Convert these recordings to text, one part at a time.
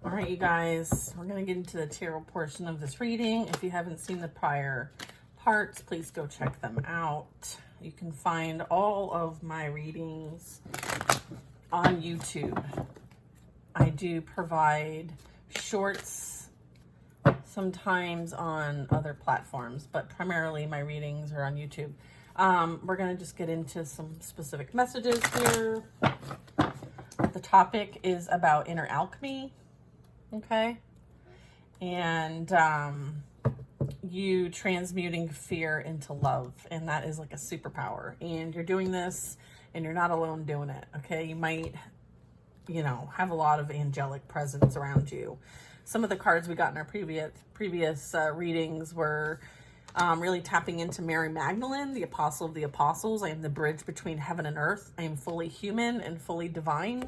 All right, you guys, we're going to get into the tarot portion of this reading. If you haven't seen the prior parts, please go check them out. You can find all of my readings on YouTube. I do provide shorts sometimes on other platforms, but primarily my readings are on YouTube. We're going to just get into some specific messages here. The topic is about inner alchemy. Okay. And you transmuting fear into love. And that is like a superpower. And you're doing this and you're not alone doing it. Okay. You might, have a lot of angelic presence around you. Some of the cards we got in our previous readings were really tapping into Mary Magdalene, the apostle of the apostles. I am the bridge between heaven and earth. I am fully human and fully divine.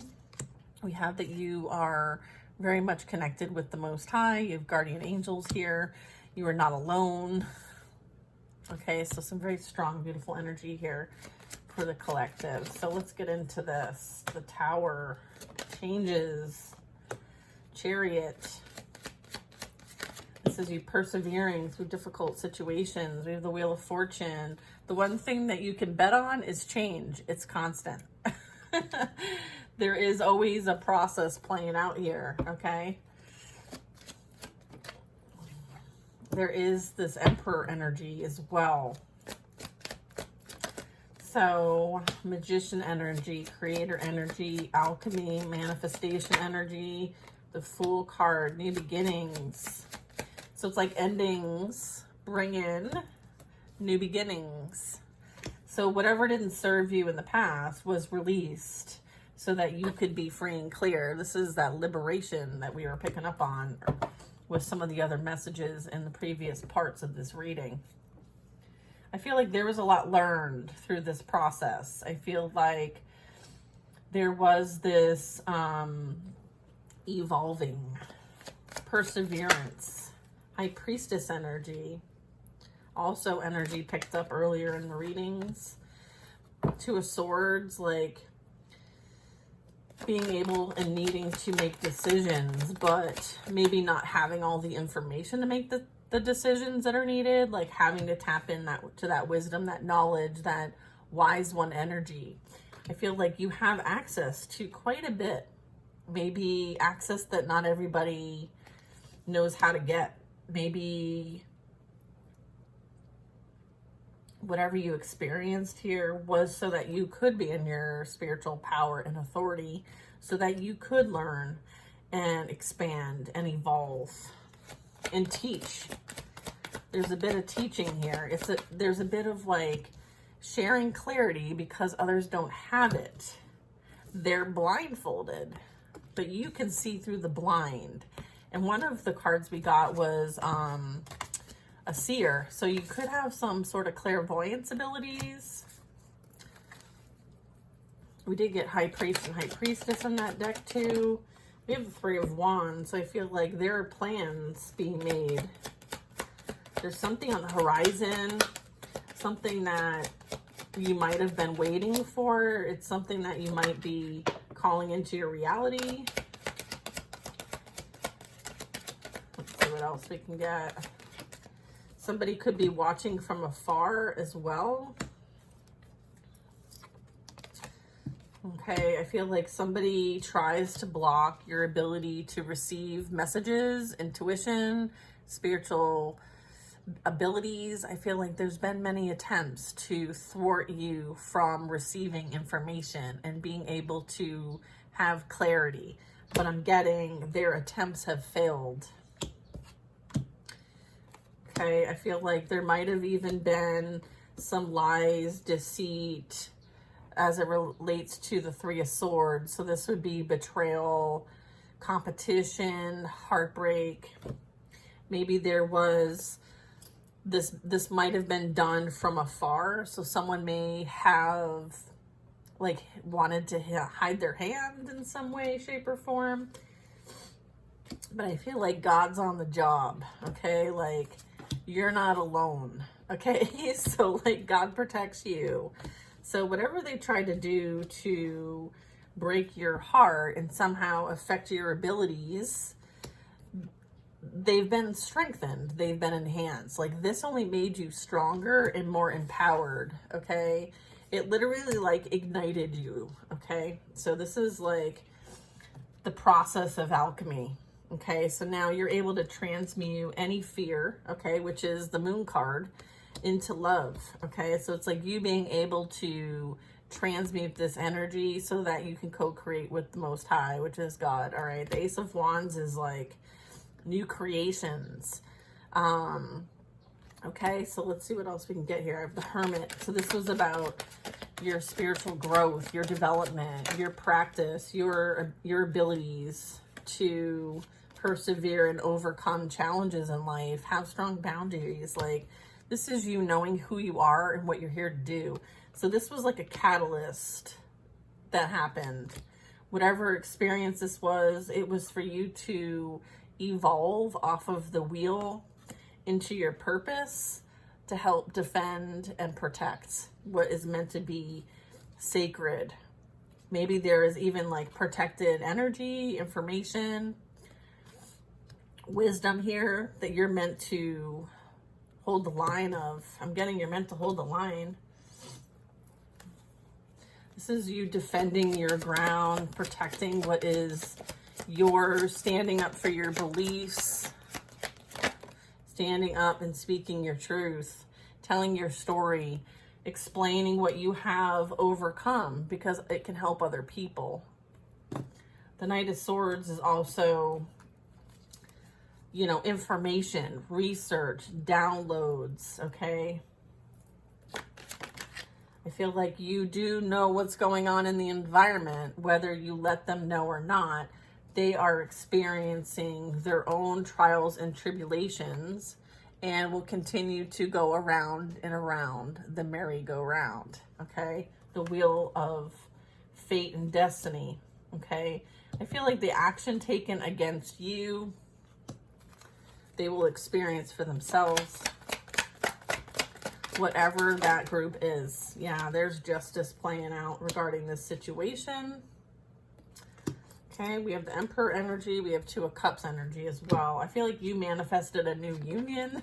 We have that you are very much connected with the Most High. You have guardian angels here. You are not alone. Okay, so some very strong, beautiful energy here for the collective. So let's get into this. The Tower, changes, Chariot. This is you persevering through difficult situations. We have the Wheel of Fortune. The one thing that you can bet on is change. It's constant. There is always a process playing out here, okay? There is this Emperor energy as well. So, Magician energy, Creator energy, Alchemy, Manifestation energy, the Fool card, New beginnings. So it's like endings bring in new beginnings. So whatever didn't serve you in the past was released so that you could be free and clear. This is that liberation that we were picking up on with some of the other messages in the previous parts of this reading. I feel like there was a lot learned through this process. I feel like there was this evolving, perseverance, High Priestess energy, also energy picked up earlier in the readings. Two of Swords, like being able and needing to make decisions, but maybe not having all the information to make the decisions that are needed, like having to tap in to that wisdom, that knowledge, that wise one energy. I feel like you have access to quite a bit, maybe access that not everybody knows how to get. Maybe whatever you experienced here was so that you could be in your spiritual power and authority, so that you could learn and expand and evolve and teach. There's a bit of teaching here. There's a bit of like sharing clarity because others don't have it. They're blindfolded, but you can see through the blind. And one of the cards we got was a seer. So you could have some sort of clairvoyance abilities. We did get High Priest and High Priestess in that deck too. We have the Three of Wands. So I feel like there are plans being made. There's something on the horizon. Something that you might have been waiting for. It's something that you might be calling into your reality. Let's see what else we can get. Somebody could be watching from afar as well. Okay, I feel like somebody tries to block your ability to receive messages, intuition, spiritual abilities. I feel like there's been many attempts to thwart you from receiving information and being able to have clarity. But I'm getting their attempts have failed. Okay, I feel like there might have even been some lies, deceit, as it relates to the Three of Swords. So this would be betrayal, competition, heartbreak. Maybe there was, this might have been done from afar. So someone may have like wanted to hide their hand in some way, shape, or form. But I feel like God's on the job, okay? Like, you're not alone, okay? So like God protects you. So whatever they try to do to break your heart and somehow affect your abilities, they've been strengthened, they've been enhanced. Like, this only made you stronger and more empowered, okay? It literally like ignited you, okay? So this is like the process of alchemy, okay? So now you're able to transmute any fear, okay, which is the moon card, into love, okay? So it's like you being able to transmute this energy so that you can co-create with the Most High, which is God, all right? The Ace of Wands is like new creations. Okay, so let's see what else we can get here. I have the Hermit. So this was about your spiritual growth, your development, your practice, your abilities to persevere and overcome challenges in life, have strong boundaries. Like, this is you knowing who you are and what you're here to do. So this was like a catalyst that happened. Whatever experience this was, it was for you to evolve off of the wheel into your purpose to help defend and protect what is meant to be sacred. Maybe there is even like protected energy, information, wisdom here that you're meant to hold the line of. I'm getting you're meant to hold the line. This is you defending your ground, protecting what is yours, standing up for your beliefs, standing up and speaking your truth, telling your story, explaining what you have overcome because it can help other people. The Knight of Swords is also, you know, information, research, downloads, okay? I feel like you do know what's going on in the environment, whether you let them know or not. They are experiencing their own trials and tribulations and will continue to go around and around the merry-go-round, okay? The wheel of fate and destiny, okay? I feel like the action taken against you, they will experience for themselves. Whatever that group is. Yeah, there's justice playing out regarding this situation. Okay, we have the Emperor energy. We have Two of Cups energy as well. I feel like you manifested a new union.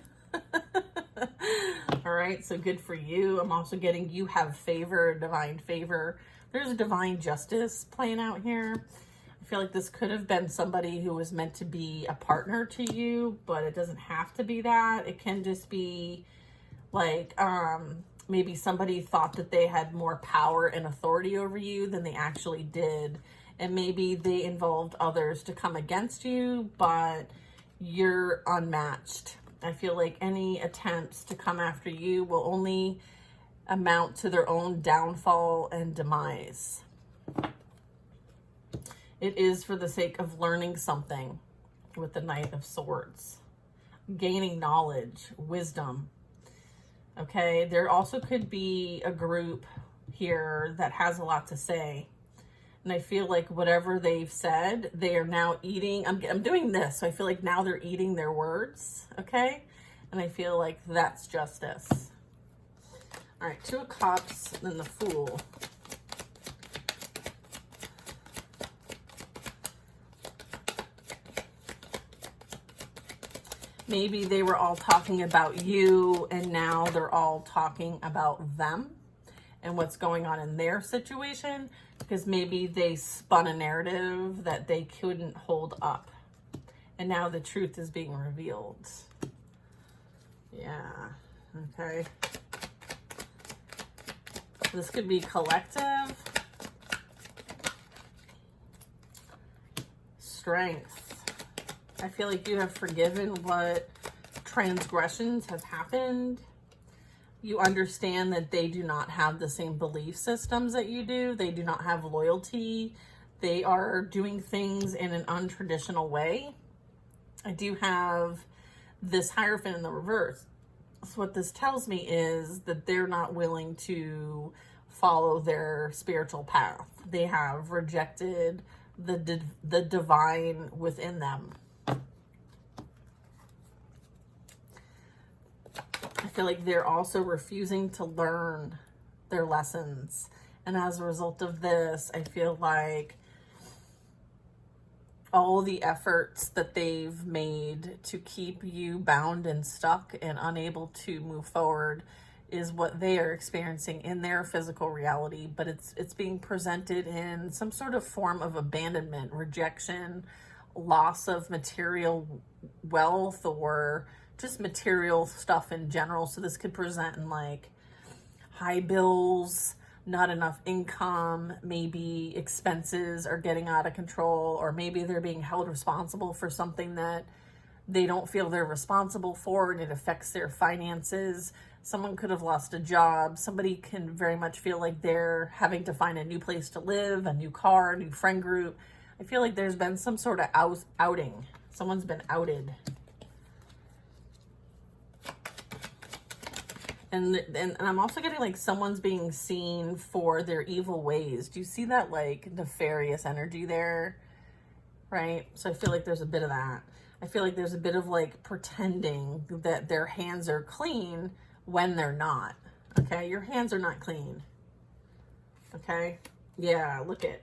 All right, so good for you. I'm also getting you have favor, divine favor. There's a divine justice playing out here. I feel like this could have been somebody who was meant to be a partner to you, but it doesn't have to be that. It can just be like maybe somebody thought that they had more power and authority over you than they actually did. And maybe they involved others to come against you, but you're unmatched. I feel like any attempts to come after you will only amount to their own downfall and demise. It is for the sake of learning something with the Knight of Swords, gaining knowledge, wisdom. Okay, there also could be a group here that has a lot to say. And I feel like whatever they've said, they are now eating. I'm doing this, so I feel like now they're eating their words, okay? And I feel like that's justice. All right, Two of Cups, then the Fool. Maybe they were all talking about you and now they're all talking about them and what's going on in their situation, because maybe they spun a narrative that they couldn't hold up. And now the truth is being revealed. Yeah, okay. This could be collective. Strength. I feel like you have forgiven what transgressions have happened. You understand that they do not have the same belief systems that you do. They do not have loyalty. They are doing things in an untraditional way. I do have this Hierophant in the reverse. So what this tells me is that they're not willing to follow their spiritual path. They have rejected the divine within them. I feel like they're also refusing to learn their lessons. And as a result of this, I feel like all the efforts that they've made to keep you bound and stuck and unable to move forward is what they are experiencing in their physical reality, but it's being presented in some sort of form of abandonment, rejection, loss of material wealth, or just material stuff in general. So this could present in like high bills, not enough income, maybe expenses are getting out of control, or maybe they're being held responsible for something that they don't feel they're responsible for and it affects their finances. Someone could have lost a job. Somebody can very much feel like they're having to find a new place to live, a new car, a new friend group. I feel like there's been some sort of outing. Someone's been outed. And I'm also getting like someone's being seen for their evil ways. Do you see that like nefarious energy there? Right? So I feel like there's a bit of that. I feel like there's a bit of like pretending that their hands are clean when they're not. Okay? Your hands are not clean. Okay? Yeah, look at.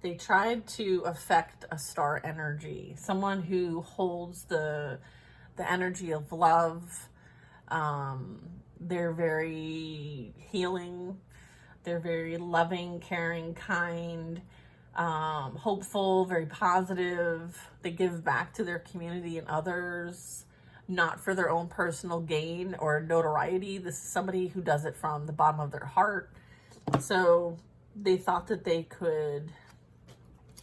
They tried to affect a star energy. Someone who holds the energy of love. They're very healing. They're very loving, caring, kind, hopeful, very positive. They give back to their community and others, not for their own personal gain or notoriety. This is somebody who does it from the bottom of their heart. So they thought that they could,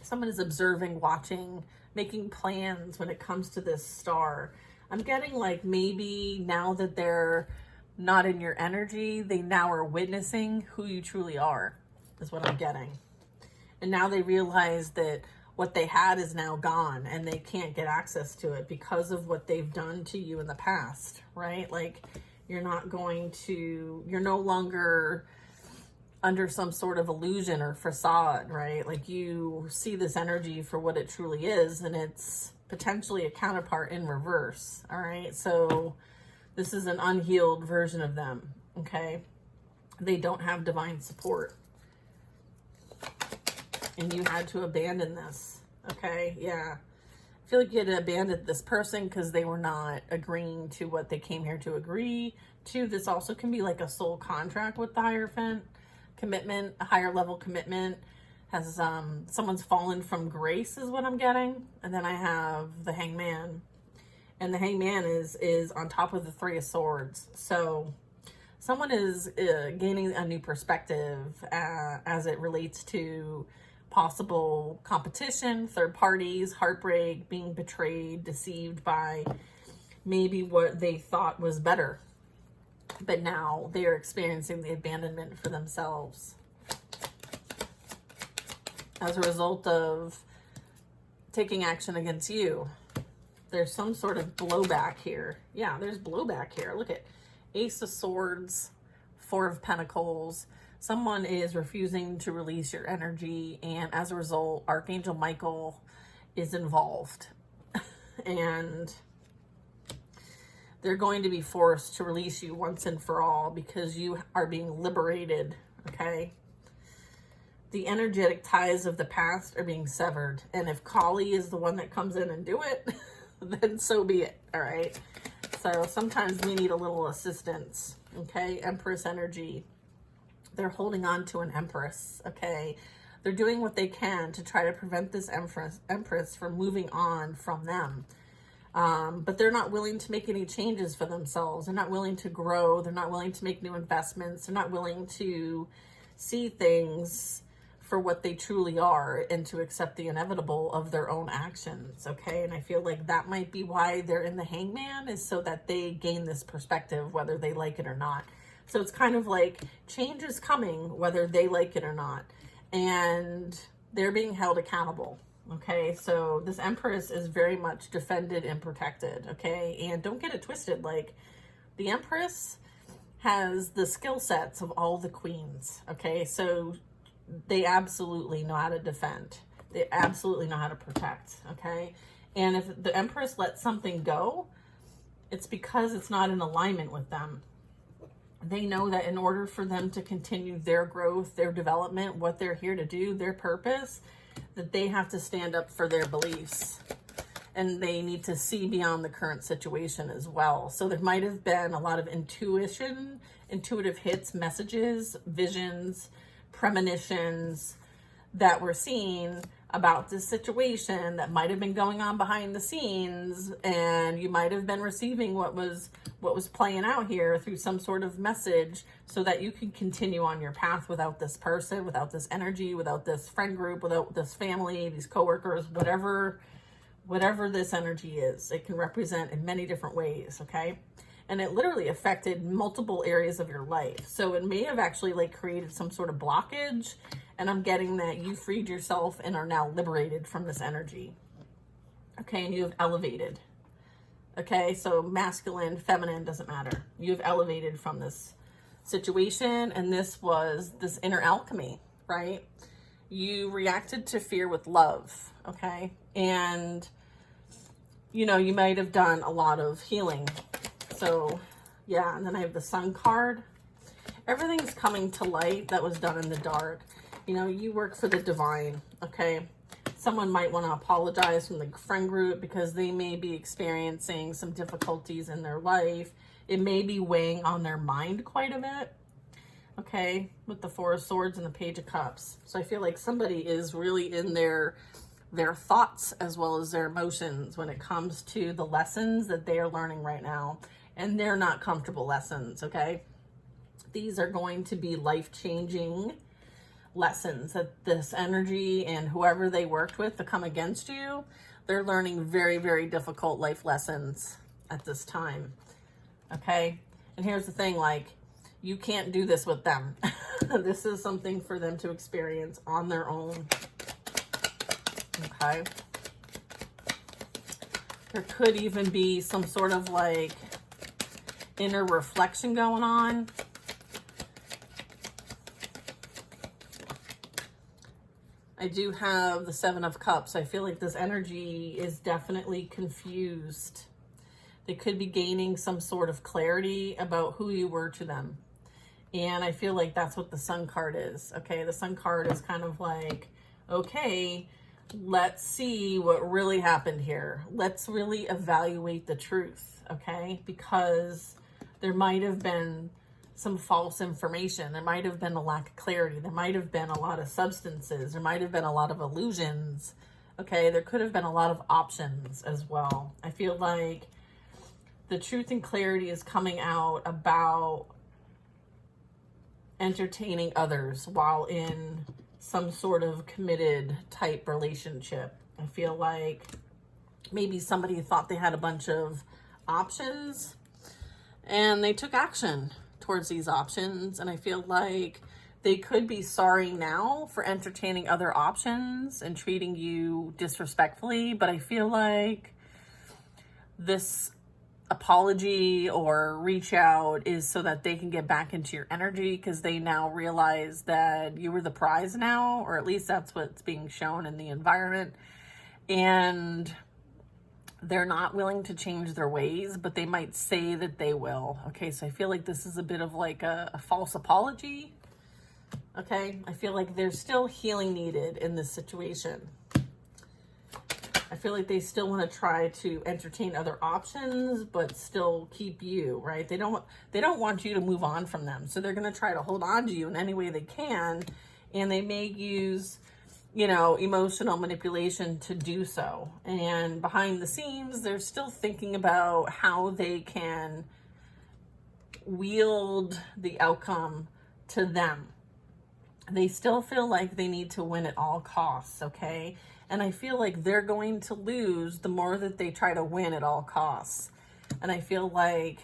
someone is observing, watching, making plans when it comes to this star. I'm getting like maybe now that they're not in your energy, they now are witnessing who you truly are, is what I'm getting. And now they realize that what they had is now gone and they can't get access to it because of what they've done to you in the past, right? Like you're no longer under some sort of illusion or facade, right? Like you see this energy for what it truly is, and it's potentially a counterpart in reverse, all right? So this is an unhealed version of them, okay? They don't have divine support. And you had to abandon this, okay? Yeah. I feel like you had to abandon this person because they were not agreeing to what they came here to agree to. This also can be like a soul contract with the Hierophant. Commitment, a higher level commitment. Has someone's fallen from grace is what I'm getting. And then I have the Hangman. And the Hangman is on top of the Three of Swords. So someone is gaining a new perspective as it relates to possible competition, third parties, heartbreak, being betrayed, deceived by maybe what they thought was better. But now they are experiencing the abandonment for themselves as a result of taking action against you. There's some sort of blowback here. Yeah, there's blowback here. Look at Ace of Swords, Four of Pentacles. Someone is refusing to release your energy, and as a result, Archangel Michael is involved. And they're going to be forced to release you once and for all because you are being liberated, okay? The energetic ties of the past are being severed. And if Kali is the one that comes in and do it, then so be it, all right? So sometimes we need a little assistance, okay? Empress energy. They're holding on to an Empress, okay? They're doing what they can to try to prevent this Empress from moving on from them. But they're not willing to make any changes for themselves. They're not willing to grow. They're not willing to make new investments. They're not willing to see things for what they truly are and to accept the inevitable of their own actions, okay? And I feel like that might be why they're in the Hangman, is so that they gain this perspective, whether they like it or not. So it's kind of like change is coming, whether they like it or not. And they're being held accountable. Okay, so this Empress is very much defended and protected, okay? And don't get it twisted, like, the Empress has the skill sets of all the queens, okay? So they absolutely know how to defend. They absolutely know how to protect, okay? And if the Empress lets something go, it's because it's not in alignment with them. They know that in order for them to continue their growth, their development, what they're here to do, their purpose, that they have to stand up for their beliefs, and they need to see beyond the current situation as well. So there might have been a lot of intuitive hits, messages, visions, premonitions that we're seeing about this situation that might have been going on behind the scenes, and you might have been receiving what was playing out here through some sort of message, so that you can continue on your path without this person, without this energy, without this friend group, without this family, these coworkers, whatever this energy is. It can represent in many different ways, okay? And it literally affected multiple areas of your life. So it may have actually like created some sort of blockage, and I'm getting that you freed yourself and are now liberated from this energy. Okay, and you have elevated. Okay, so masculine, feminine, doesn't matter. You've elevated from this situation, and this was this inner alchemy, right? You reacted to fear with love, okay? And, you know, you might have done a lot of healing. So, yeah, and then I have the Sun card. Everything's coming to light that was done in the dark. You know, you work for the divine, okay? Someone might want to apologize from the friend group because they may be experiencing some difficulties in their life. It may be weighing on their mind quite a bit, okay, with the Four of Swords and the Page of Cups. So I feel like somebody is really in their thoughts as well as their emotions when it comes to the lessons that they are learning right now. And they're not comfortable lessons, okay? These are going to be life-changing lessons that this energy and whoever they worked with to come against you, they're learning very, very difficult life lessons at this time, okay? And here's the thing, like, you can't do this with them. This is something for them to experience on their own, okay? There could even be some sort of like inner reflection going on. I do have the Seven of Cups. I feel like this energy is definitely confused. They could be gaining some sort of clarity about who you were to them. And I feel like that's what the Sun card is. Okay, the Sun card is kind of like, okay, let's see what really happened here. Let's really evaluate the truth, okay? Because there might have been some false information. There might have been a lack of clarity. There might have been a lot of substances. There might have been a lot of illusions. Okay, there could have been a lot of options as well. I feel like the truth and clarity is coming out about entertaining others while in some sort of committed type relationship. I feel like maybe somebody thought they had a bunch of options and they took action towards these options, and I feel like they could be sorry now for entertaining other options and treating you disrespectfully, but I feel like this apology or reach out is so that they can get back into your energy, because they now realize that you were the prize now, or at least that's what's being shown in the environment, and they're not willing to change their ways, but they might say that they will. Okay, so I feel like this is a bit of like a false apology. Okay, I feel like there's still healing needed in this situation. I feel like they still want to try to entertain other options, but still keep you, right? They don't want you to move on from them. So they're going to try to hold on to you in any way they can. And they may use, you know, emotional manipulation to do so. And behind the scenes, they're still thinking about how they can wield the outcome to them. They still feel like they need to win at all costs, okay? And I feel like they're going to lose the more that they try to win at all costs. And I feel like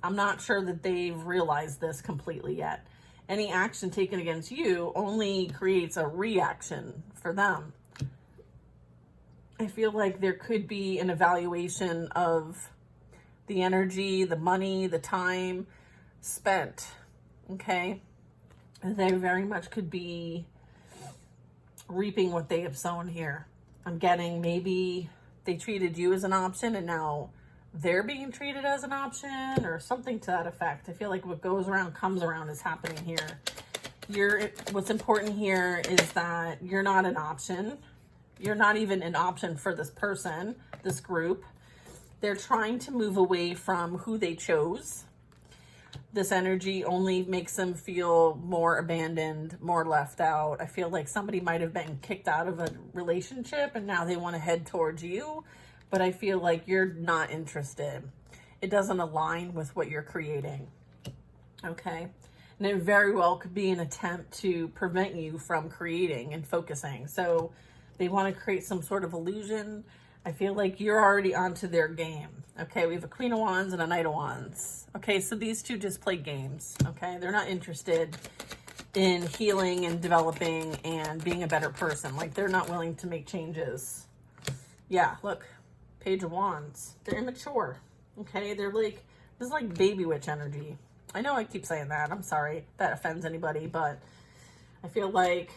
I'm not sure that they've realized this completely yet. Any action taken against you only creates a reaction for them. I feel like there could be an evaluation of the energy, the money, the time spent, okay? They very much could be reaping what they have sown here. I'm getting maybe they treated you as an option and now they're being treated as an option or something to that effect. I feel like what goes around comes around is happening here. what's important here is that you're not an option. You're not even an option for this person, this group. They're trying to move away from who they chose. This energy only makes them feel more abandoned, more left out. I feel like somebody might have been kicked out of a relationship and now they want to head towards you, but I feel like you're not interested. It doesn't align with what you're creating. Okay? And it very well could be an attempt to prevent you from creating and focusing. So they want to create some sort of illusion. I feel like you're already onto their game. Okay, we have a Queen of Wands and a Knight of Wands. Okay, so these two just play games. Okay, they're not interested in healing and developing and being a better person. Like, they're not willing to make changes. Yeah, look, Page of Wands. They're immature. Okay, they're like, this is like baby witch energy. I know I keep saying that. I'm sorry if that offends anybody, but I feel like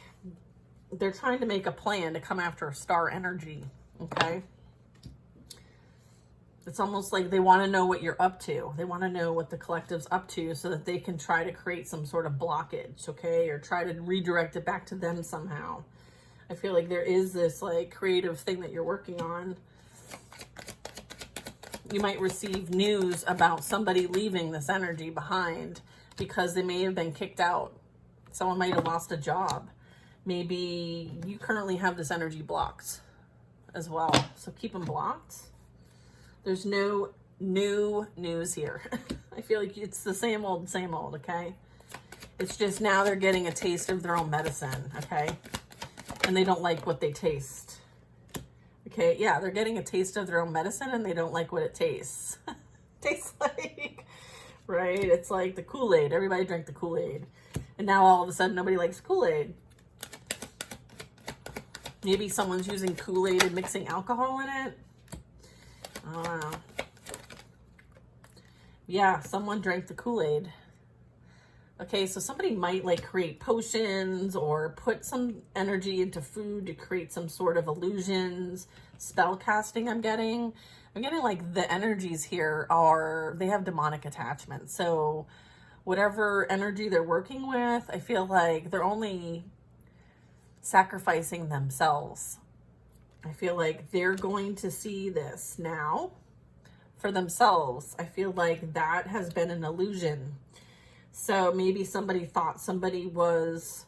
they're trying to make a plan to come after star energy. Okay. It's almost like they want to know what you're up to. They want to know what the collective's up to so that they can try to create some sort of blockage, okay? Or try to redirect it back to them somehow. I feel like there is this like creative thing that you're working on. You might receive news about somebody leaving this energy behind because they may have been kicked out. Someone might have lost a job. Maybe you currently have this energy blocked as well. So keep them blocked. There's no new news here. I feel like it's the same old, okay? It's just now they're getting a taste of their own medicine, okay? And they don't like what they taste. Okay, yeah, they're getting a taste of their own medicine and they don't like what it tastes. Tastes like, right? It's like the Kool-Aid. Everybody drank the Kool-Aid. And now all of a sudden nobody likes Kool-Aid. Maybe someone's using Kool-Aid and mixing alcohol in it. I don't know. Yeah, someone drank the Kool-Aid. Okay, so somebody might like create potions or put some energy into food to create some sort of illusions, spell casting. I'm getting like the energies here they have demonic attachments. So whatever energy they're working with, I feel like they're only sacrificing themselves. I feel like they're going to see this now for themselves. I feel like that has been an illusion. So maybe somebody thought somebody was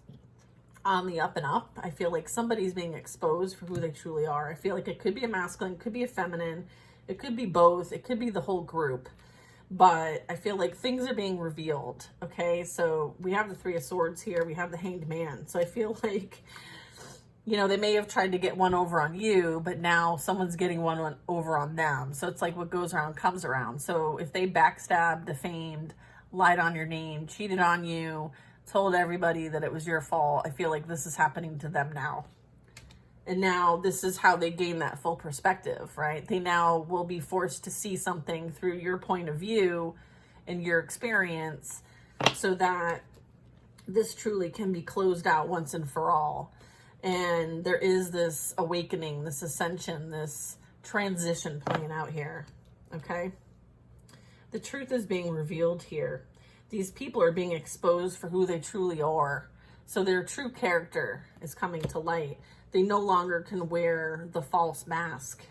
on the up and up. I feel like somebody's being exposed for who they truly are. I feel like it could be a masculine, it could be a feminine, it could be both, it could be the whole group. But I feel like things are being revealed. Okay, so we have the Three of Swords here, we have the Hanged Man. So I feel like, you know, they may have tried to get one over on you, but now someone's getting one over on them. So it's like what goes around comes around. So if they backstabbed, defamed, lied on your name, cheated on you, told everybody that it was your fault, I feel like this is happening to them now. And now this is how they gain that full perspective, right? They now will be forced to see something through your point of view and your experience so that this truly can be closed out once and for all. And there is this awakening, this ascension, this transition playing out here, okay? The truth is being revealed here. These people are being exposed for who they truly are. So their true character is coming to light. They no longer can wear the false mask.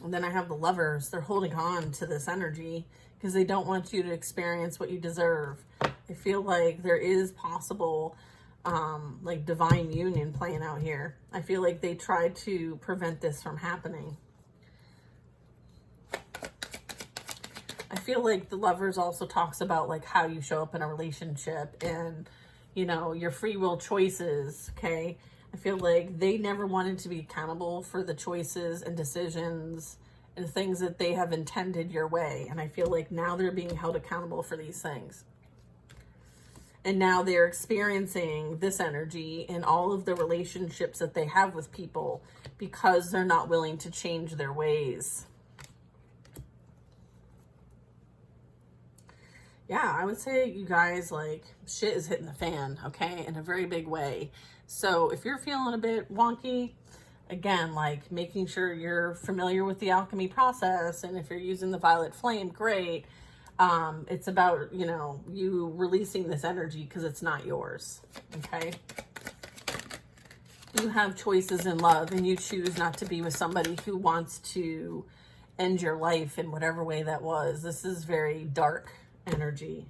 And then I have the Lovers. They're holding on to this energy because they don't want you to experience what you deserve. I feel like there is possible like divine union playing out here. I feel like they tried to prevent this from happening. I feel like the Lovers also talks about like how you show up in a relationship and, you know, your free will choices, okay? I feel like they never wanted to be accountable for the choices and decisions and things that they have intended your way. And I feel like now they're being held accountable for these things. And now they're experiencing this energy in all of the relationships that they have with people because they're not willing to change their ways. Yeah, I would say you guys, like, shit is hitting the fan, okay, in a very big way. So if you're feeling a bit wonky, again, like making sure you're familiar with the alchemy process, and if you're using the violet flame, great. It's about, you releasing this energy because it's not yours. Okay. You have choices in love, and you choose not to be with somebody who wants to end your life in whatever way that was. This is very dark energy.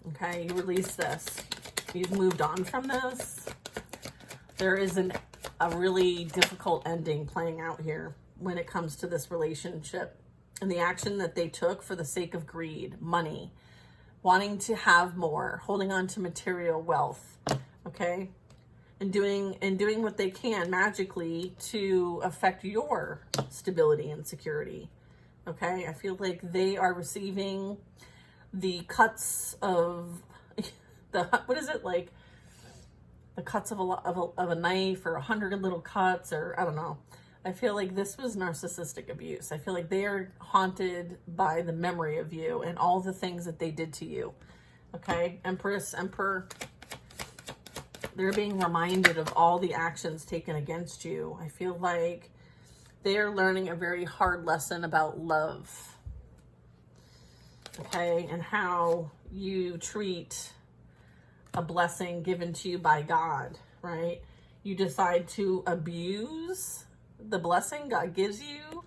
Okay, you release this. You've moved on from this. There is a really difficult ending playing out here when it comes to this relationship and the action that they took for the sake of greed, money, wanting to have more, holding on to material wealth, okay? And doing what they can magically to affect your stability and security. Okay, I feel like they are receiving the cuts of what is it, like the cuts of a knife, or 100 little cuts, or I don't know. I feel like this was narcissistic abuse. I feel like they are haunted by the memory of you and all the things that they did to you. Okay, Empress, Emperor. They're being reminded of all the actions taken against you. I feel like they are learning a very hard lesson about love. Okay, and how you treat a blessing given to you by God, right? You decide to abuse the blessing God gives you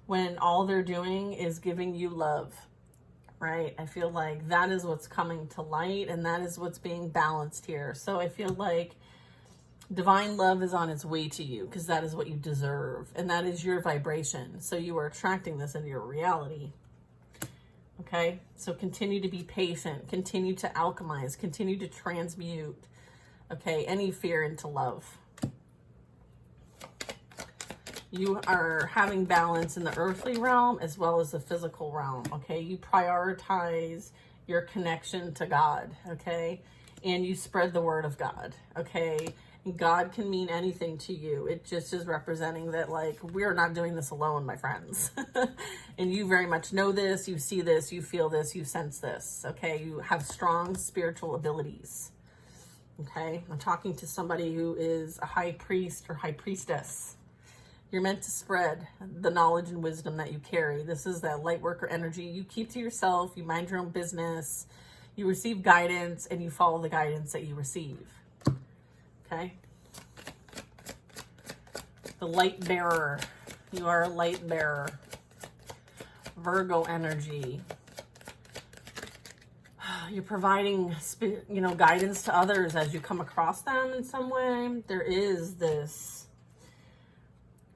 when all they're doing is giving you love. Right? I feel like that is what's coming to light, and that is what's being balanced here. So I feel like divine love is on its way to you because that is what you deserve, and that is your vibration. So you are attracting this into your reality. Okay? So continue to be patient, continue to alchemize, continue to transmute, okay, any fear into love. You are having balance in the earthly realm as well as the physical realm, okay? You prioritize your connection to God, okay? And you spread the word of God, okay? And God can mean anything to you. It just is representing that, like, we're not doing this alone, my friends. And you very much know this, you see this, you feel this, you sense this, okay? You have strong spiritual abilities, okay? I'm talking to somebody who is a high priest or high priestess. You're meant to spread the knowledge and wisdom that you carry. This is that light worker energy. You keep to yourself. You mind your own business. You receive guidance, and you follow the guidance that you receive. Okay? The light bearer. You are a light bearer. Virgo energy. You're providing, guidance to others as you come across them in some way. There is this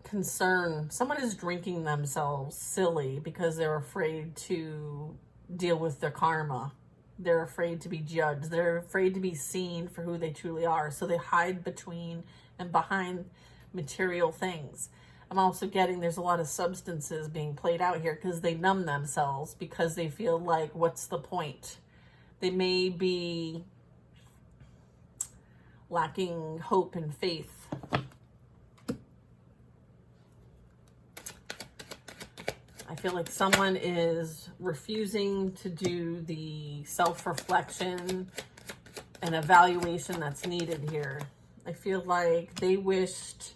concern. Someone is drinking themselves silly because they're afraid to deal with their karma. They're afraid to be judged. They're afraid to be seen for who they truly are. So they hide between and behind material things. I'm also getting there's a lot of substances being played out here because they numb themselves because they feel like, what's the point? They may be lacking hope and faith. I feel like someone is refusing to do the self-reflection and evaluation that's needed here. I feel like they wished,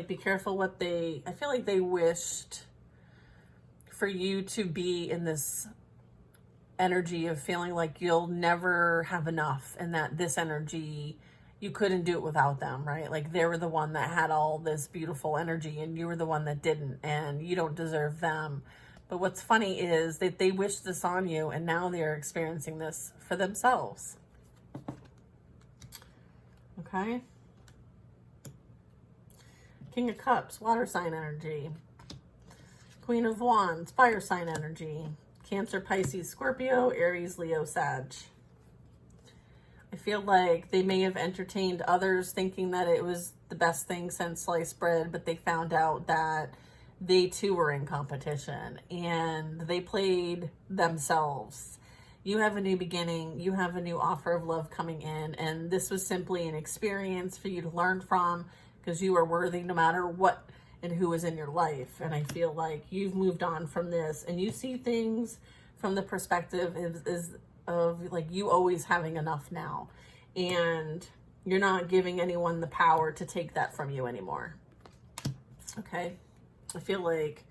be careful what I feel like they wished for you to be in this energy of feeling like you'll never have enough, and that this energy, you couldn't do it without them, right? Like they were the one that had all this beautiful energy and you were the one that didn't, and you don't deserve them. But what's funny is that they wished this on you, and now they're experiencing this for themselves. Okay? King of Cups, water sign energy. Queen of Wands, fire sign energy. Cancer, Pisces, Scorpio, Aries, Leo, Sag. I feel like they may have entertained others thinking that it was the best thing since sliced bread, but they found out that they too were in competition and they played themselves. You have a new beginning. You have a new offer of love coming in, and this was simply an experience for you to learn from because you are worthy no matter what and who is in your life. And I feel like you've moved on from this, and you see things from the perspective of like you always having enough now, and you're not giving anyone the power to take that from you anymore. Okay? I feel like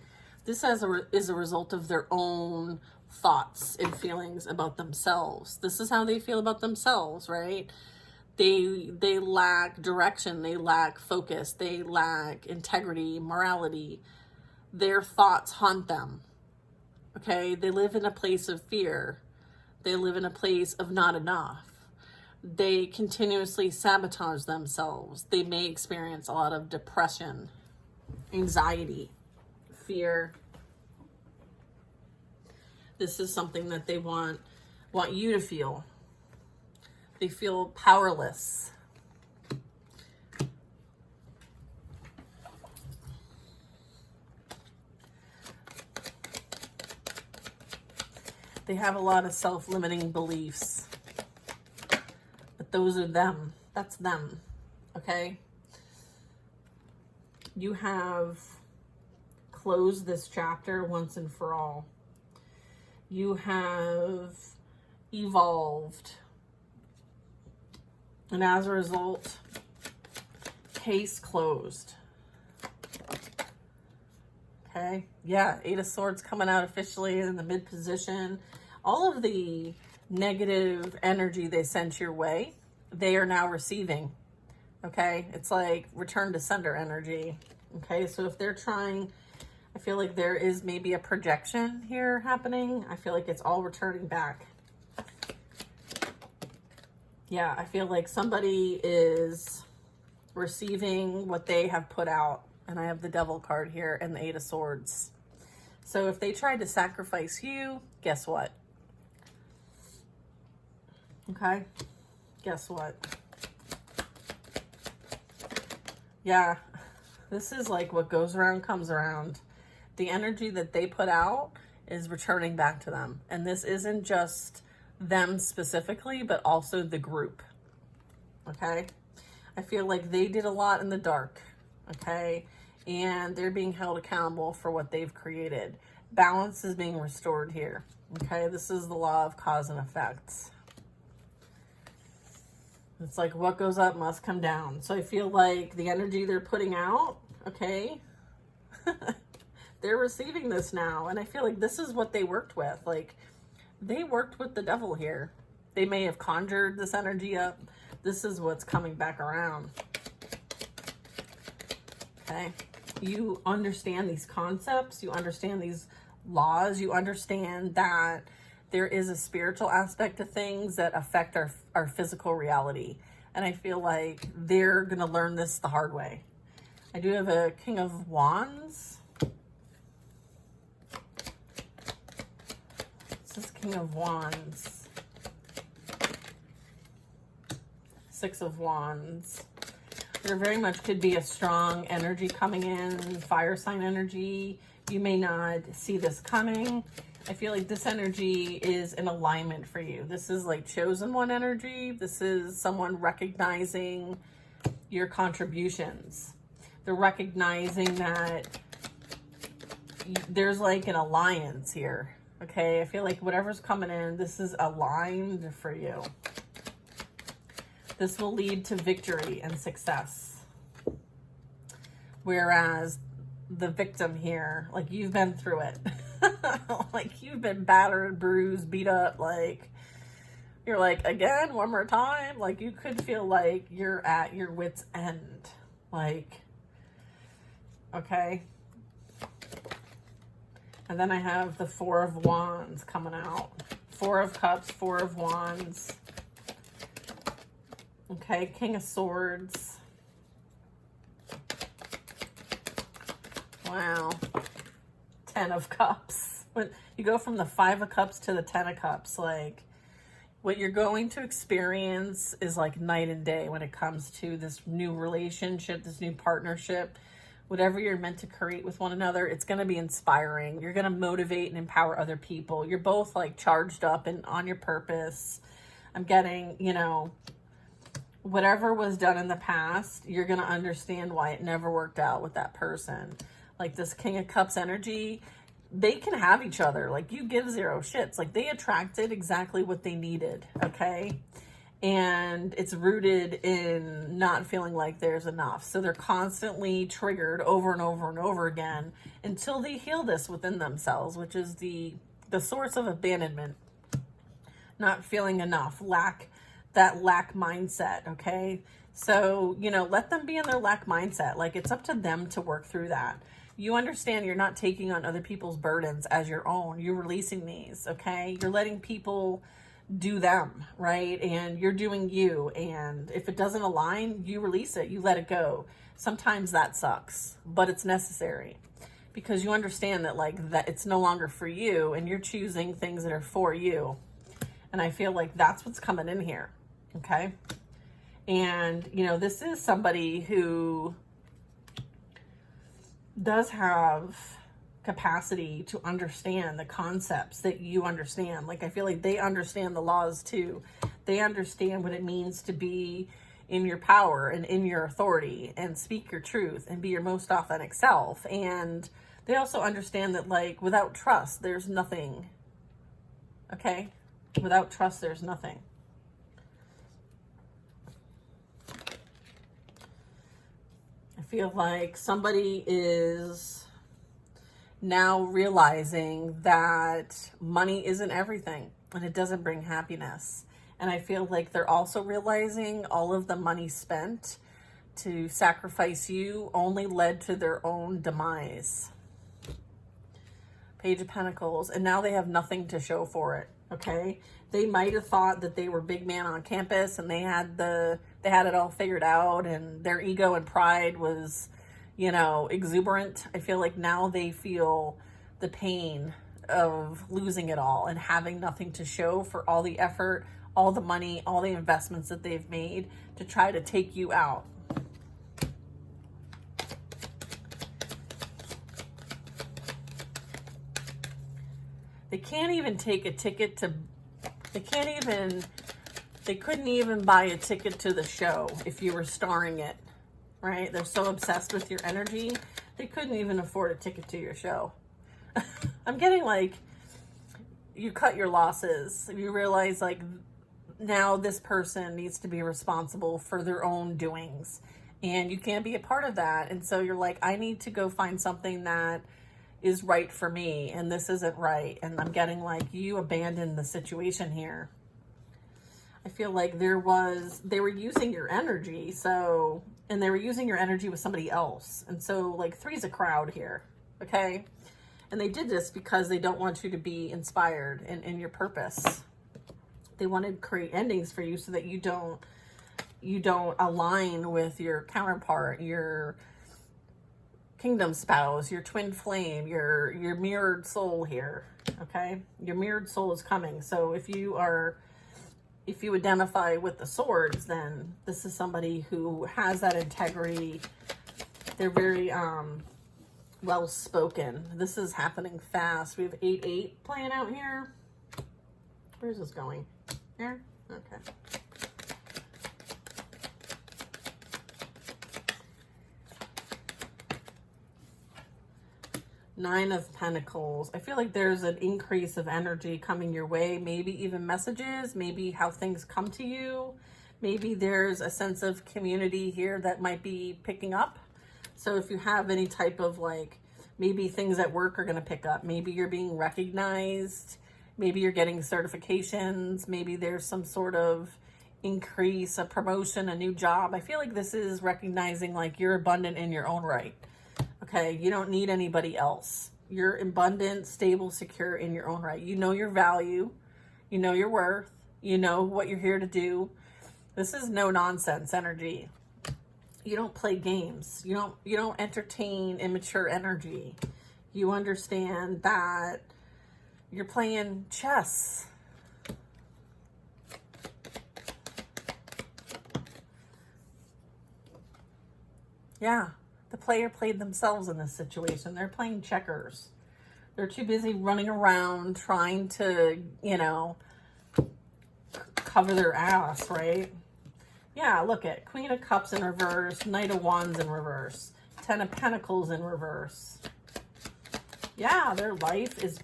this is a result of their own thoughts and feelings about themselves. This is how they feel about themselves, right? They lack direction, they lack focus, they lack integrity, morality. Their thoughts haunt them. Okay? They live in a place of fear. They live in a place of not enough. They continuously sabotage themselves. They may experience a lot of depression, anxiety, fear. This is something that they want you to feel. They feel powerless. They have a lot of self-limiting beliefs. But those are them. That's them. Okay? You have closed this chapter once and for all. You have evolved. And as a result, case closed. Okay? Yeah, Eight of Swords coming out officially in the mid position. All of the negative energy they sent your way, they are now receiving. Okay? It's like return to sender energy. Okay? So if they're trying, I feel like there is maybe a projection here happening. I feel like it's all returning back. Yeah, I feel like somebody is receiving what they have put out. And I have the Devil card here and the Eight of Swords. So if they tried to sacrifice you, guess what? Okay? Guess what? Yeah, this is like what goes around comes around. The energy that they put out is returning back to them. And this isn't just them specifically, but also the group. Okay? I feel like they did a lot in the dark. Okay? And they're being held accountable for what they've created. Balance is being restored here. Okay? This is the law of cause and effects. It's like what goes up must come down. So I feel like the energy they're putting out, okay, they're receiving this now. And I feel like this is what they worked with. Like, they worked with the devil here. They may have conjured this energy up. This is what's coming back around. Okay? You understand these concepts. You understand these laws. You understand that there is a spiritual aspect to things that affect our physical reality. And I feel like they're going to learn this the hard way. I do have a King of Wands. This is King of Wands. Six of Wands. There very much could be a strong energy coming in, fire sign energy. You may not see this coming. I feel like this energy is in alignment for you. This is like chosen one energy. This is someone recognizing your contributions. They're recognizing that there's like an alliance here. Okay, I feel like whatever's coming in, this is aligned for you. This will lead to victory and success. Whereas the victim here, like you've been through it. Like you've been battered, bruised, beat up, like you're like, again, one more time. Like you could feel like you're at your wit's end. Like, okay. And then I have the Four of Wands coming out. Four of Cups, Four of Wands. Okay, King of Swords. Wow. Ten of Cups. When you go from the Five of Cups to the Ten of Cups, like what you're going to experience is like night and day when it comes to this new relationship, this new partnership, whatever you're meant to create with one another. It's going to be inspiring. You're going to motivate and empower other people. You're both like charged up and on your purpose. I'm getting, you know, whatever was done in the past, you're going to understand why it never worked out with that person. Like this King of Cups energy, they can have each other. Like you give zero shits. Like they attracted exactly what they needed. Okay. and it's rooted in not feeling like there's enough. So they're constantly triggered over and over and over again until they heal this within themselves, which is the source of abandonment, not feeling enough, that lack mindset. Okay. So, you know, let them be in their lack mindset. Like, it's up to them to work through that. You understand you're not taking on other people's burdens as your own. You're releasing these. Okay. You're letting people do them, right? And you're doing you. And if it doesn't align, you release it, you let it go. Sometimes that sucks, but it's necessary because you understand that, like, that it's no longer for you and you're choosing things that are for you. And I feel like that's what's coming in here. Okay. And, you know, this is somebody who does have capacity to understand the concepts that you understand. Like, I feel like they understand the laws too. They understand what it means to be in your power and in your authority and speak your truth and be your most authentic self. And they also understand that, like, without trust, there's nothing. Okay? Without trust, there's nothing. I feel like somebody is now realizing that money isn't everything and it doesn't bring happiness. And I feel like they're also realizing all of the money spent to sacrifice you only led to their own demise. Page of Pentacles. And now they have nothing to show for it. Okay. They might have thought that they were big man on campus and they had it all figured out and their ego and pride was, you know, exuberant. I feel like now they feel the pain of losing it all and having nothing to show for all the effort, all the money, all the investments that they've made to try to take you out. They can't even take a ticket to, they couldn't even buy a ticket to the show if you were starring it. Right? They're so obsessed with your energy, they couldn't even afford a ticket to your show. I'm getting like, you cut your losses. You realize, like, now this person needs to be responsible for their own doings. And you can't be a part of that. And so you're like, I need to go find something that is right for me. And this isn't right. And I'm getting like, you abandoned the situation here. I feel like they were using your energy. So, and they were using your energy with somebody else. And so, like, 3's a crowd here. Okay. And they did this because they don't want you to be inspired in your purpose. They want to create endings for you so that you don't align with your counterpart, your kingdom spouse, your twin flame, your mirrored soul here. Okay. Your mirrored soul is coming. So if you identify with the swords, then this is somebody who has that integrity. They're very well spoken. This is happening fast. We have 8-8 playing out here. Where's this going? Here? Okay. Nine of Pentacles. I feel like there's an increase of energy coming your way. Maybe even messages. Maybe how things come to you. Maybe there's a sense of community here that might be picking up. So if you have any type of, like, maybe things at work are going to pick up. Maybe you're being recognized. Maybe you're getting certifications. Maybe there's some sort of increase, a promotion, a new job. I feel like this is recognizing, like, you're abundant in your own right. Okay, you don't need anybody else. You're abundant, stable, secure in your own right. You know your value. You know your worth. You know what you're here to do. This is no nonsense energy. You don't play games. You don't entertain immature energy. You understand that you're playing chess. Yeah. The player played themselves in this situation. They're playing checkers. They're too busy running around trying to, you know, cover their ass, right? Yeah, look at Queen of Cups in reverse, Knight of Wands in reverse, 10 of Pentacles in reverse. Yeah, their life is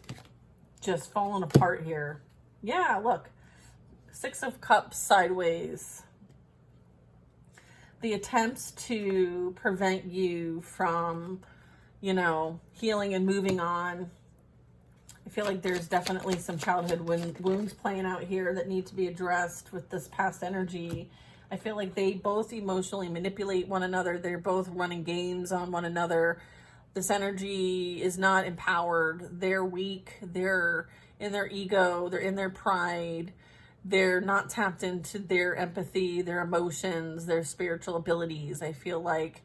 just falling apart here. Yeah, look. Six of Cups sideways. The attempts to prevent you from, you know, healing and moving on. I feel like there's definitely some childhood wounds playing out here that need to be addressed with this past energy. I feel like they both emotionally manipulate one another. They're both running games on one another. This energy is not empowered. They're weak. They're in their ego. They're in their pride. They're not tapped into their empathy, their emotions, their spiritual abilities. I feel like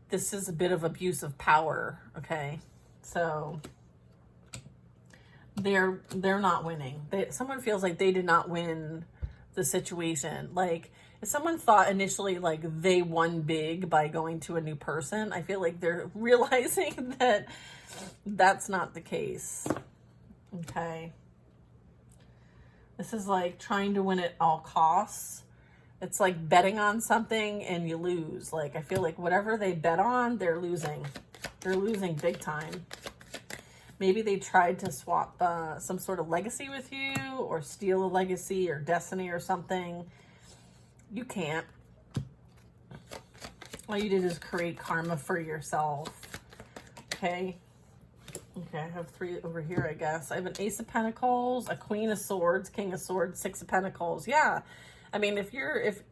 this is a bit of abuse of power, okay? So they're not winning. Someone feels like they did not win the situation. Like, if someone thought initially like they won big by going to a new person, I feel like they're realizing that that's not the case, okay? This is like trying to win at all costs. It's like betting on something and you lose. Like, I feel like whatever they bet on, they're losing. They're losing big time. Maybe they tried to swap some sort of legacy with you, or steal a legacy or destiny or something. You can't. All you did is create karma for yourself. Okay. Okay, I have three over here, I guess. I have an Ace of Pentacles, a Queen of Swords, King of Swords, Six of Pentacles. Yeah. I mean, if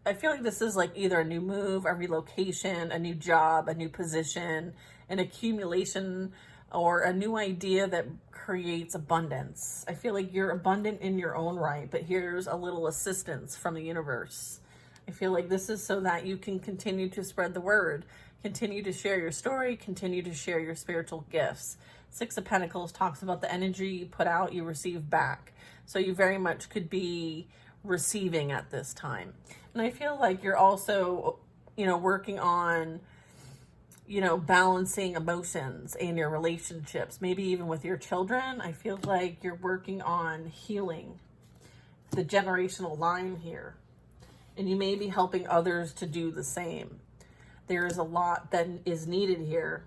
I feel like this is like either a new move, a relocation, a new job, a new position, an accumulation, or a new idea that creates abundance. I feel like you're abundant in your own right, but here's a little assistance from the universe. I feel like this is so that you can continue to spread the word, continue to share your story, continue to share your spiritual gifts. Six of Pentacles talks about the energy you put out, you receive back. So you very much could be receiving at this time. And I feel like you're also, you know, working on, you know, balancing emotions in your relationships, maybe even with your children. I feel like you're working on healing the generational line here. And you may be helping others to do the same. There is a lot that is needed here.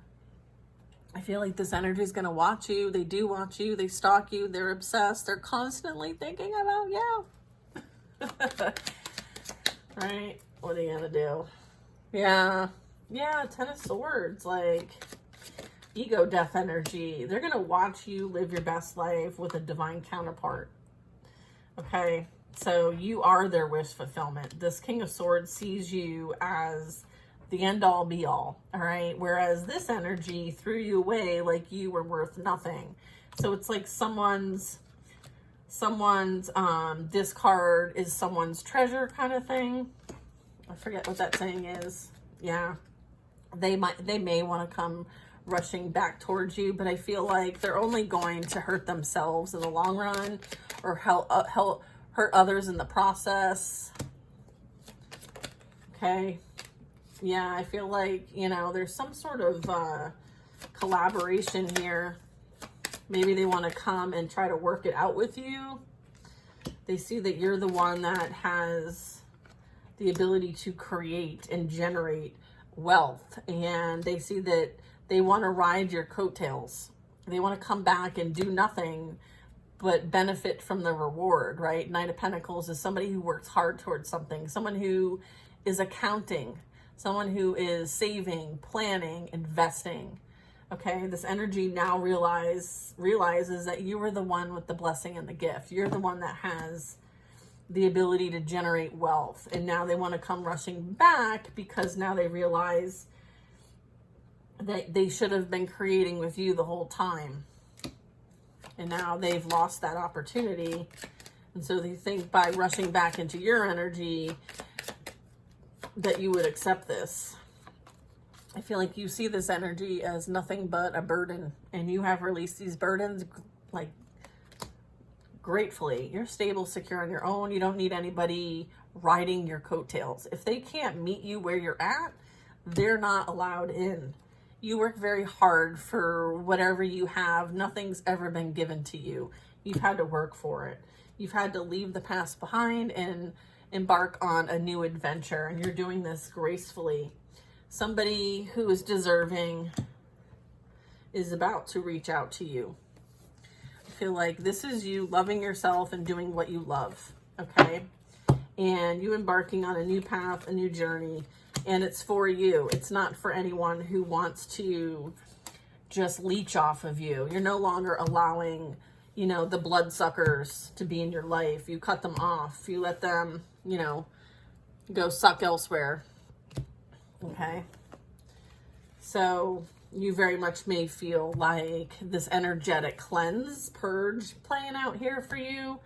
I feel like this energy is going to watch you. They do watch you. They stalk you. They're obsessed. They're constantly thinking about you. Right? What are you going to do? Yeah. Yeah, Ten of Swords. Like, ego death energy. They're going to watch you live your best life with a divine counterpart. Okay? So you are their wish fulfillment. This King of Swords sees you as the end all be all right? Whereas this energy threw you away like you were worth nothing. So it's like someone's discard is someone's treasure kind of thing. I forget what that saying is. Yeah. They may want to come rushing back towards you, but I feel like they're only going to hurt themselves in the long run, or hurt others in the process. Okay. Yeah, I feel like, you know, there's some sort of collaboration here. Maybe they want to come and try to work it out with you. They see that you're the one that has the ability to create and generate wealth. And they see that they want to ride your coattails. They want to come back and do nothing but benefit from the reward, right? Knight of Pentacles is somebody who works hard towards something. Someone who is accounting. Someone who is saving, planning, investing. Okay, this energy now realizes that you are the one with the blessing and the gift. You're the one that has the ability to generate wealth. And now they want to come rushing back because now they realize that they should have been creating with you the whole time. And now they've lost that opportunity. And so they think by rushing back into your energy that you would accept this. I feel like you see this energy as nothing but a burden, and you have released these burdens like gratefully. You're stable, secure on your own. You don't need anybody riding your coattails. If they can't meet you where you're at, they're not allowed in. You work very hard for whatever you have. Nothing's ever been given to you. You've had to work for it. You've had to leave the past behind and embark on a new adventure, and you're doing this gracefully. Somebody who is deserving is about to reach out to you. I feel like this is you loving yourself and doing what you love. okay? And you embarking on a new path, a new journey, and it's for you. It's not for anyone who wants to just leech off of you. You're no longer allowing, you know, the bloodsuckers to be in your life. You cut them off. You let them, you know, go suck elsewhere. Okay? So you very much may feel like this energetic cleanse, purge playing out here for you.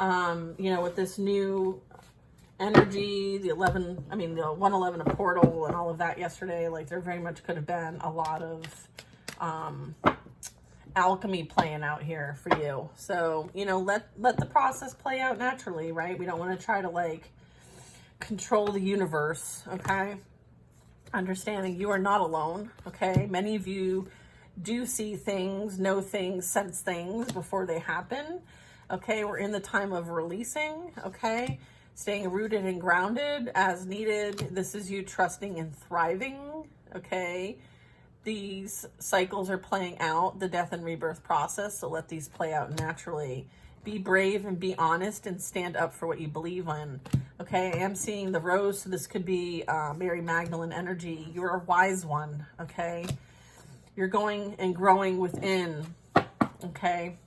You know, with this new energy, the 111, a portal and all of that yesterday, like there very much could have been a lot of alchemy playing out here for you. So, you know, let the process play out naturally, right? We don't want to try to like control the universe, okay? Understanding you are not alone, okay? Many of you do see things, know things, sense things before they happen, okay? We're in the time of releasing, okay? Staying rooted and grounded as needed. This is you trusting and thriving, okay? These cycles are playing out, the death and rebirth process, so let these play out naturally. Be brave and be honest and stand up for what you believe in. Okay, I am seeing the rose, so this could be Mary Magdalene energy. You're a wise one, okay? You're going and growing within, okay?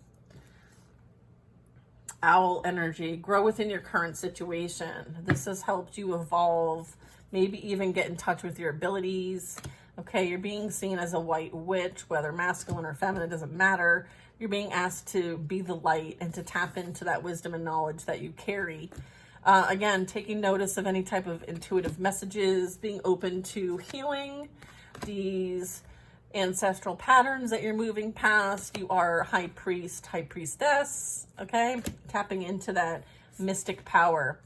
Owl energy, grow within your current situation. This has helped you evolve, maybe even get in touch with your abilities. Okay, you're being seen as a white witch, whether masculine or feminine, doesn't matter. You're being asked to be the light and to tap into that wisdom and knowledge that you carry. Again, taking notice of any type of intuitive messages, being open to healing these ancestral patterns that you're moving past. You are high priest, high priestess, okay? Tapping into that mystic power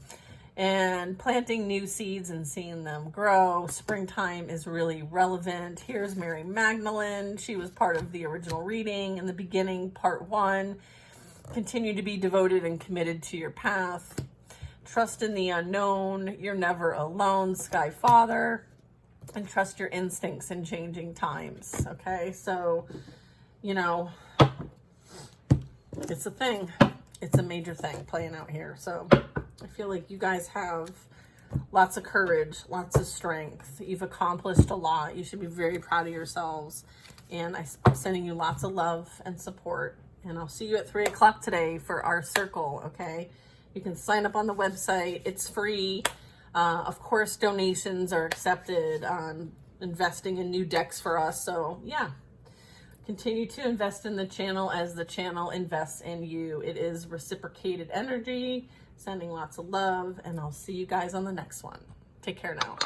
and planting new seeds and seeing them grow. Springtime is really relevant. Here's Mary Magdalene. She was part of the original reading in the beginning, part 1. Continue to be devoted and committed to your path. Trust in the unknown. You're never alone, Sky Father. And trust your instincts in changing times, okay? So, you know, it's a thing. It's a major thing playing out here. So I feel like you guys have lots of courage, lots of strength. You've accomplished a lot. You should be very proud of yourselves. And I'm sending you lots of love and support. And I'll see you at 3 o'clock today for our circle, okay? You can sign up on the website. It's free. Of course, donations are accepted on investing in new decks for us. So yeah, continue to invest in the channel as the channel invests in you. It is reciprocated energy, sending lots of love, and I'll see you guys on the next one. Take care now.